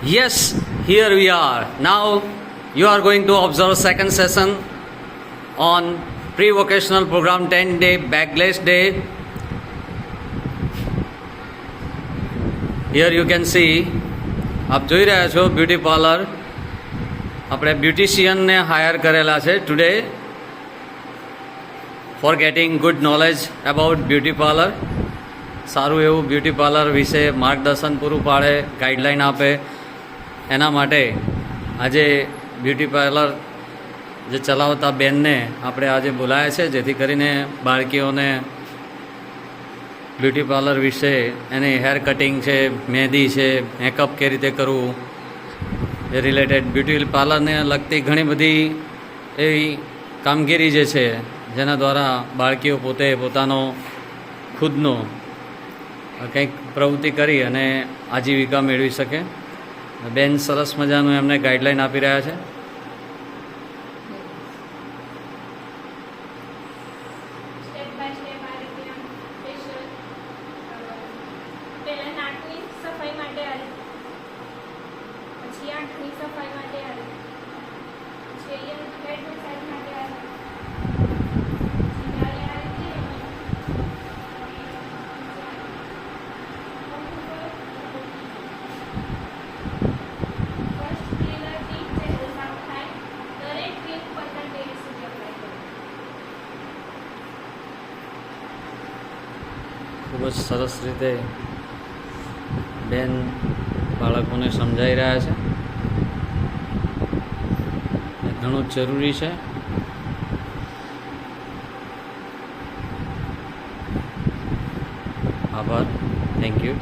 Yes, here we are. Now you are going to observe second session on pre-vocational program 10-day backlash day. Here you can see, આપ જોઈ રહ્યા છો beauty parlour. આપણે બ્યુટિશિયનને hire કરેલા છે today for getting good knowledge about beauty parlour. સારું એવું beauty parlour વિશે માર્ગદર્શન પૂરું પાડે, ગાઈડલાઈન આપે. એના માટે આજે બ્યુટી પાર્લર જે ચલાવતા બેનને આપણે આજે બોલાયા છે, જેથી કરીને બાળકીઓને બ્યુટી પાર્લર વિશે, એની હેર કટિંગ છે, મહેંદી છે, મેકઅપ કેવી રીતે કરવું, એ રિલેટેડ બ્યુટી પાર્લરને લગતી ઘણી બધી એવી કામગીરી જે છે જેના દ્વારા બાળકીઓ પોતે પોતાનો ખુદનો કંઈક પ્રવૃત્તિ કરી અને આજીવિકા મેળવી શકે. બેન સરસ મજાનું એમને ગાઈડલાઈન આપી રહ્યા છે. ખૂબ જ સરસ રીતે બેન બાળકોને સમજાવી રહ્યા છે. ઘણું જ જરૂરી છે. આભાર. Thank you.